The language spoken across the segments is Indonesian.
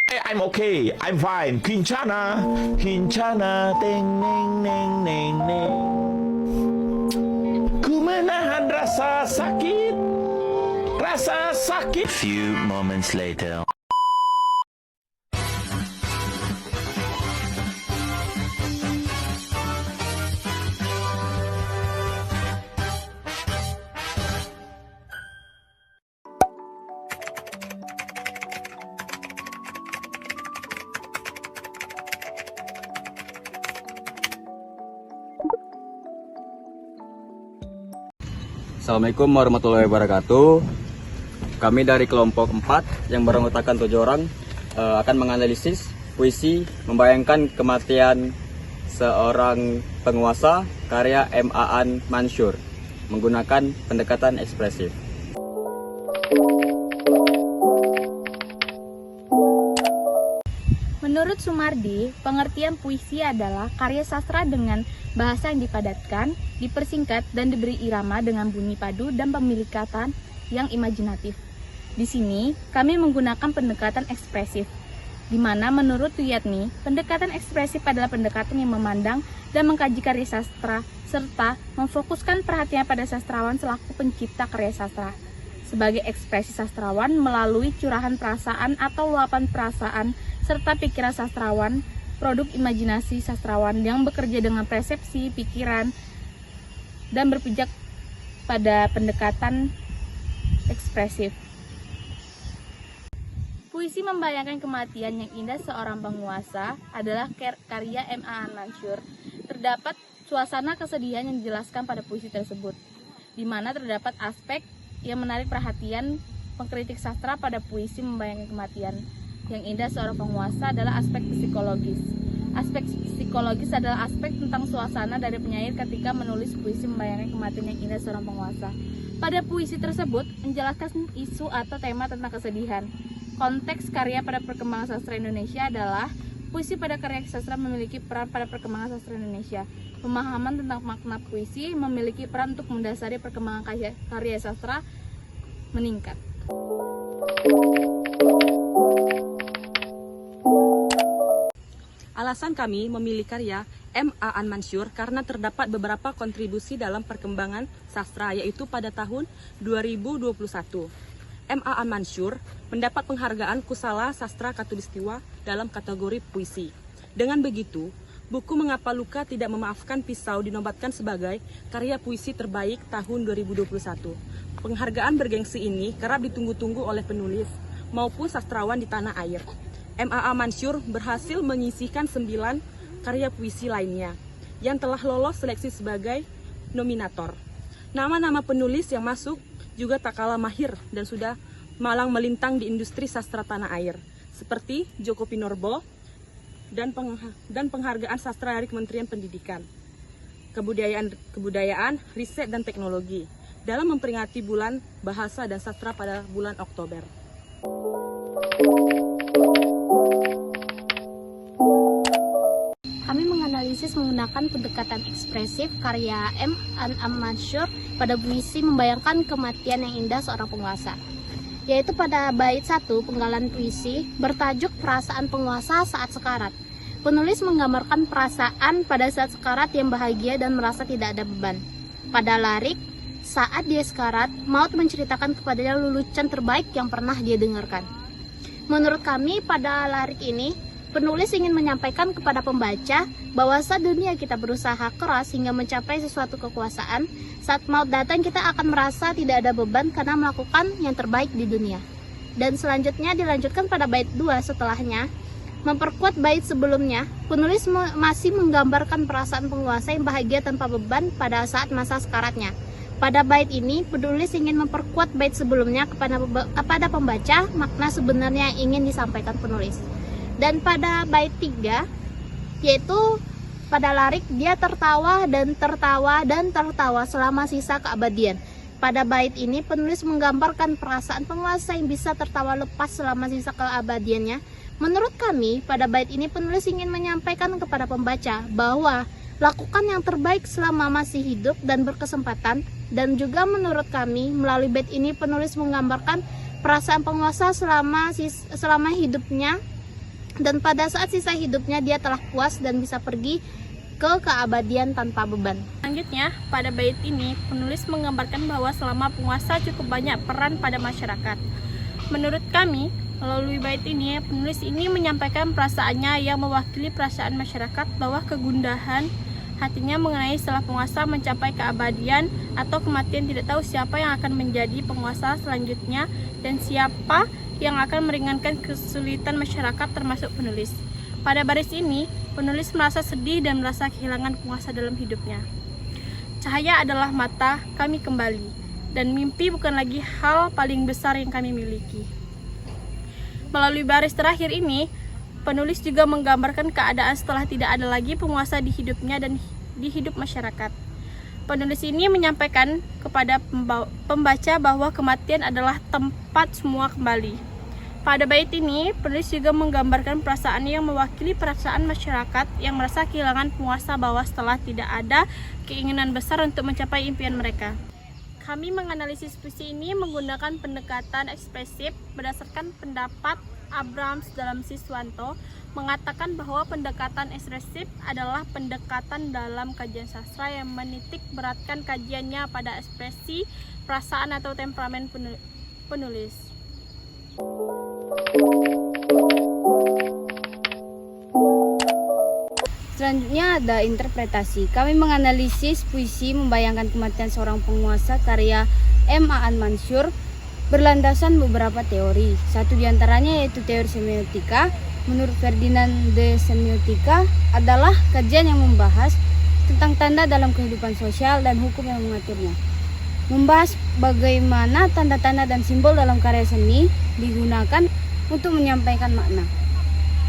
I'm okay, I'm fine. Kincana, Kincana, teng neng neng neng neng. Ku menahan rasa sakit, rasa sakit. Few moments later. Assalamualaikum warahmatullahi wabarakatuh. Kami dari kelompok 4 yang beranggotakan 7 orang akan menganalisis puisi membayangkan kematian seorang penguasa karya M. Aan Mansur menggunakan pendekatan ekspresif. Menurut Sumardi, pengertian puisi adalah karya sastra dengan bahasa yang dipadatkan, dipersingkat, dan diberi irama dengan bunyi padu dan pemilikatan yang imajinatif. Di sini, kami menggunakan pendekatan ekspresif, di mana menurut Tuyatni, pendekatan ekspresif adalah pendekatan yang memandang dan mengkaji karya sastra, serta memfokuskan perhatian pada sastrawan selaku pencipta karya sastra. Sebagai ekspresi sastrawan melalui curahan perasaan atau luapan perasaan serta pikiran sastrawan, produk imajinasi sastrawan yang bekerja dengan persepsi, pikiran, dan berpijak pada pendekatan ekspresif. Puisi membayangkan kematian yang indah seorang penguasa adalah karya M. Aan Mansur. Terdapat suasana kesedihan yang dijelaskan pada puisi tersebut, di mana terdapat aspek yang menarik perhatian pengkritik sastra pada puisi membayangkan kematian yang indah seorang penguasa adalah aspek psikologis. Aspek psikologis adalah aspek tentang suasana dari penyair ketika menulis puisi membayangkan kematian yang indah seorang penguasa. Pada puisi tersebut menjelaskan isu atau tema tentang kesedihan. Konteks karya pada perkembangan sastra Indonesia adalah puisi pada karya sastra memiliki peran pada perkembangan sastra Indonesia. Pemahaman tentang makna puisi memiliki peran untuk mendasari perkembangan karya sastra meningkat. Alasan kami memilih karya M. Aan Mansur karena terdapat beberapa kontribusi dalam perkembangan sastra, yaitu pada tahun 2021. M. Aan Mansur mendapat penghargaan Kusala Sastra Khatulistiwa dalam kategori puisi. Dengan begitu, buku Mengapa Luka Tidak Memaafkan Pisau dinobatkan sebagai karya puisi terbaik tahun 2021. Penghargaan bergengsi ini kerap ditunggu-tunggu oleh penulis maupun sastrawan di tanah air. M. Aan Mansur berhasil menyisihkan 9 karya puisi lainnya yang telah lolos seleksi sebagai nominator. Nama-nama penulis yang masuk juga tak kalah mahir dan sudah malang melintang di industri sastra tanah air, seperti Djoko Pinurbo dan penghargaan sastra dari Kementerian Pendidikan, Kebudayaan, Riset dan Teknologi dalam memperingati Bulan Bahasa dan Sastra pada bulan Oktober. Kami menganalisis menggunakan pendekatan ekspresif karya M. Aan Mansur pada puisi membayangkan kematian yang indah seorang penguasa, yaitu pada bait 1 penggalan puisi bertajuk Perasaan Penguasa Saat Sekarat. Penulis menggambarkan perasaan pada saat sekarat yang bahagia dan merasa tidak ada beban. Pada larik, saat dia sekarat, maut menceritakan kepadanya lelucon terbaik yang pernah dia dengarkan. Menurut kami, pada larik ini, penulis ingin menyampaikan kepada pembaca bahwa saat dunia kita berusaha keras hingga mencapai sesuatu kekuasaan, saat maut datang kita akan merasa tidak ada beban karena melakukan yang terbaik di dunia. Dan selanjutnya dilanjutkan pada bait 2 setelahnya, memperkuat bait sebelumnya, penulis masih menggambarkan perasaan penguasa yang bahagia tanpa beban pada saat masa sekaratnya. Pada bait ini, penulis ingin memperkuat bait sebelumnya kepada pembaca makna sebenarnya yang ingin disampaikan penulis. Dan pada bait 3, yaitu pada larik, dia tertawa dan tertawa dan tertawa selama sisa keabadian. Pada bait ini, penulis menggambarkan perasaan penguasa yang bisa tertawa lepas selama sisa keabadiannya. Menurut kami, pada bait ini penulis ingin menyampaikan kepada pembaca bahwa lakukan yang terbaik selama masih hidup dan berkesempatan. Dan juga menurut kami, melalui bait ini penulis menggambarkan perasaan penguasa selama hidupnya Dan pada saat sisa hidupnya dia telah puas dan bisa pergi ke keabadian tanpa beban. Selanjutnya, pada bait ini, penulis menggambarkan bahwa selama penguasa cukup banyak peran pada masyarakat. Menurut kami, melalui bait ini, penulis ini menyampaikan perasaannya yang mewakili perasaan masyarakat bahwa kegundahan hatinya mengenai setelah penguasa mencapai keabadian atau kematian, tidak tahu siapa yang akan menjadi penguasa selanjutnya dan siapa yang akan meringankan kesulitan masyarakat termasuk penulis. Pada baris ini, penulis merasa sedih dan merasa kehilangan penguasa dalam hidupnya. Cahaya adalah mata kami kembali, dan mimpi bukan lagi hal paling besar yang kami miliki. Melalui baris terakhir ini, penulis juga menggambarkan keadaan setelah tidak ada lagi penguasa di hidupnya dan di hidup masyarakat. Penulis ini menyampaikan kepada pembaca bahwa kematian adalah tempat semua kembali. Pada bait ini, penulis juga menggambarkan perasaan yang mewakili perasaan masyarakat yang merasa kehilangan penguasa bahwa setelah tidak ada keinginan besar untuk mencapai impian mereka. Kami menganalisis puisi ini menggunakan pendekatan ekspresif berdasarkan pendapat Abrams dalam Siswanto mengatakan bahwa pendekatan ekspresif adalah pendekatan dalam kajian sastra yang menitik beratkan kajiannya pada ekspresi, perasaan atau temperamen penulis. Selanjutnya ada interpretasi. Kami menganalisis puisi membayangkan kematian seorang penguasa karya M. Aan Mansur berlandasan beberapa teori. Satu diantaranya yaitu teori semiotika. Menurut Ferdinand de Semiotika adalah kajian yang membahas tentang tanda dalam kehidupan sosial dan hukum yang mengaturnya. Membahas bagaimana tanda-tanda dan simbol dalam karya seni digunakan untuk menyampaikan makna.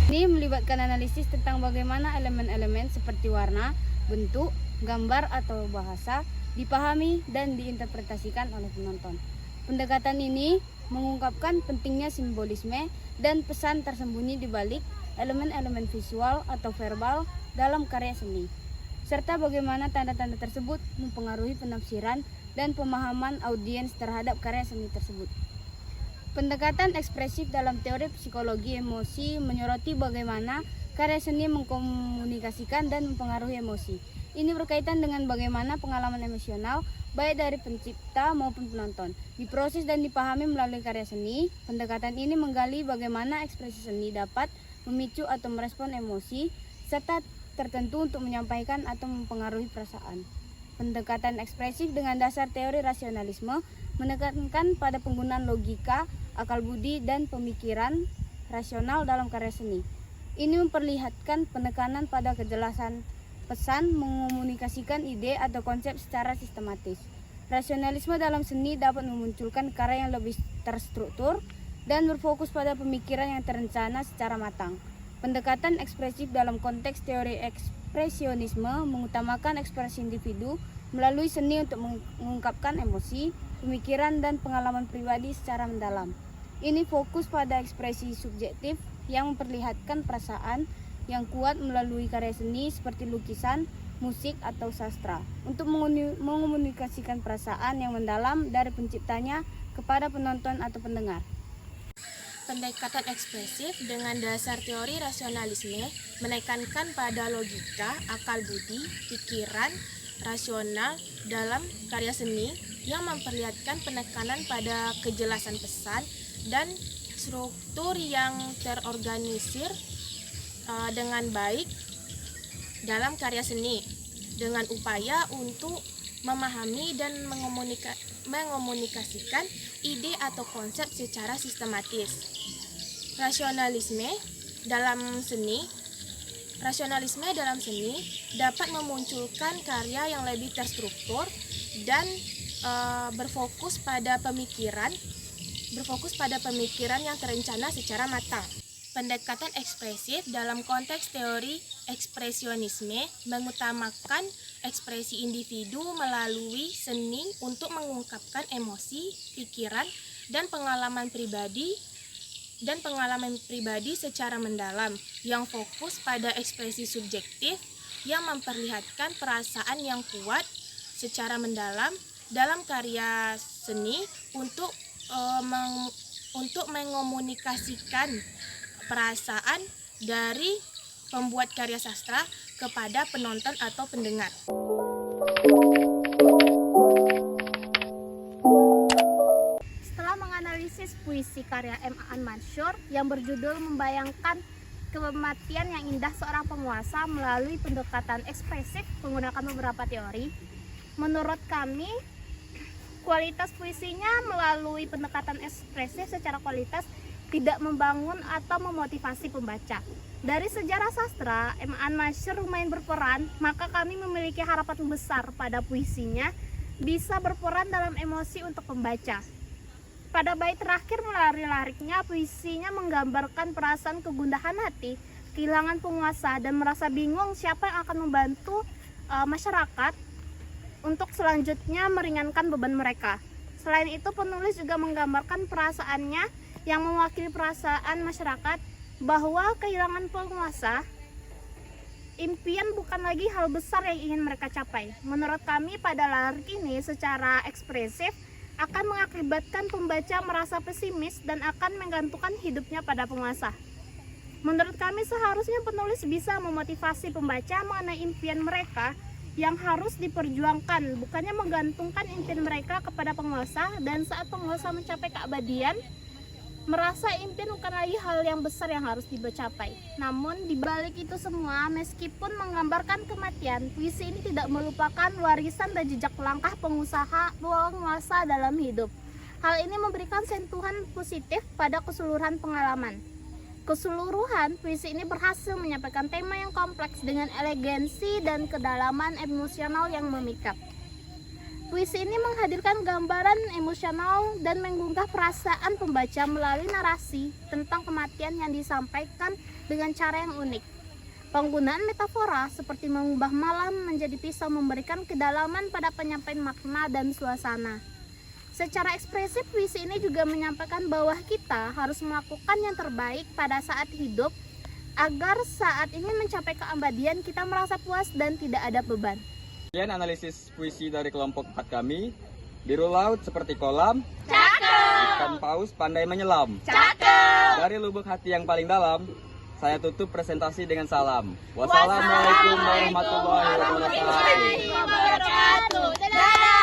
Ini melibatkan analisis tentang bagaimana elemen-elemen seperti warna, bentuk, gambar atau bahasa dipahami dan diinterpretasikan oleh penonton. Pendekatan ini mengungkapkan pentingnya simbolisme dan pesan tersembunyi di balik elemen-elemen visual atau verbal dalam karya seni, serta bagaimana tanda-tanda tersebut mempengaruhi penafsiran dan pemahaman audiens terhadap karya seni tersebut. Pendekatan ekspresif dalam teori psikologi emosi menyoroti bagaimana karya seni mengkomunikasikan dan mempengaruhi emosi. Ini berkaitan dengan bagaimana pengalaman emosional baik dari pencipta maupun penonton diproses dan dipahami melalui karya seni. Pendekatan ini menggali bagaimana ekspresi seni dapat memicu atau merespon emosi serta tertentu untuk menyampaikan atau mempengaruhi perasaan. Pendekatan ekspresif dengan dasar teori rasionalisme menekankan pada penggunaan logika, akal budi, dan pemikiran rasional dalam karya seni. Ini memperlihatkan penekanan pada kejelasan pesan, mengomunikasikan ide atau konsep secara sistematis. Rasionalisme dalam seni dapat memunculkan karya yang lebih terstruktur dan berfokus pada pemikiran yang terencana secara matang. Pendekatan ekspresif dalam konteks teori ekspresionisme mengutamakan ekspresi individu melalui seni untuk mengungkapkan emosi, pemikiran, dan pengalaman pribadi secara mendalam. Ini fokus pada ekspresi subjektif yang memperlihatkan perasaan yang kuat melalui karya seni seperti lukisan, musik, atau sastra untuk mengomunikasikan perasaan yang mendalam dari penciptanya kepada penonton atau pendengar. Pendekatan ekspresif dengan dasar teori rasionalisme menekankan pada logika, akal budi, pikiran rasional dalam karya seni yang memperlihatkan penekanan pada kejelasan pesan dan struktur yang terorganisir dengan baik dalam karya seni dengan upaya untuk memahami dan mengomunikasikan ide atau konsep secara sistematis. Rasionalisme dalam seni dapat memunculkan karya yang lebih terstruktur dan berfokus pada pemikiran yang terencana secara matang. Pendekatan ekspresif dalam konteks teori ekspresionisme mengutamakan ekspresi individu melalui seni untuk mengungkapkan emosi, pikiran, dan pengalaman pribadi secara mendalam yang fokus pada ekspresi subjektif yang memperlihatkan perasaan yang kuat secara mendalam dalam karya seni untuk mengomunikasikan perasaan dari pembuat karya sastra kepada penonton atau pendengar. Setelah menganalisis puisi karya M. Aan Mansur yang berjudul Membayangkan Kematian yang Indah Seorang Penguasa melalui pendekatan ekspresif menggunakan beberapa teori, menurut kami kualitas puisinya melalui pendekatan ekspresif secara kualitas tidak membangun atau memotivasi pembaca. Dari sejarah sastra, M. Aan Mansur lumayan berperan, maka kami memiliki harapan besar pada puisinya bisa berperan dalam emosi untuk pembaca. Pada bait terakhir melalui liriknya, puisinya menggambarkan perasaan kegundahan hati, kehilangan penguasa, dan merasa bingung siapa yang akan membantu masyarakat untuk selanjutnya meringankan beban mereka. Selain itu, penulis juga menggambarkan perasaannya yang mewakili perasaan masyarakat bahwa kehilangan penguasa, impian bukan lagi hal besar yang ingin mereka capai. Menurut kami pada lirik ini secara ekspresif akan mengakibatkan pembaca merasa pesimis dan akan menggantungkan hidupnya pada penguasa. Menurut kami seharusnya penulis bisa memotivasi pembaca mengenai impian mereka yang harus diperjuangkan, bukannya menggantungkan impian mereka kepada penguasa, dan saat penguasa mencapai keabadian, merasa impian bukan lagi hal yang besar yang harus dicapai. Namun di balik itu semua, meskipun menggambarkan kematian, puisi ini tidak melupakan warisan dan jejak langkah penguasa dalam hidup. Hal ini memberikan sentuhan positif pada keseluruhan pengalaman. Keseluruhan puisi ini berhasil menyampaikan tema yang kompleks dengan elegansi dan kedalaman emosional yang memikat. Puisi ini menghadirkan gambaran emosional dan menggugah perasaan pembaca melalui narasi tentang kematian yang disampaikan dengan cara yang unik. Penggunaan metafora seperti mengubah malam menjadi pisau memberikan kedalaman pada penyampaian makna dan suasana. Secara ekspresif, puisi ini juga menyampaikan bahwa kita harus melakukan yang terbaik pada saat hidup agar saat ingin mencapai keabadian kita merasa puas dan tidak ada beban. Sekian analisis puisi dari kelompok 4 kami. Biru laut seperti kolam. Cakep! Ikan paus pandai menyelam. Cakep! Dari lubuk hati yang paling dalam, saya tutup presentasi dengan salam. Wassalamualaikum warahmatullahi wabarakatuh. Dadah!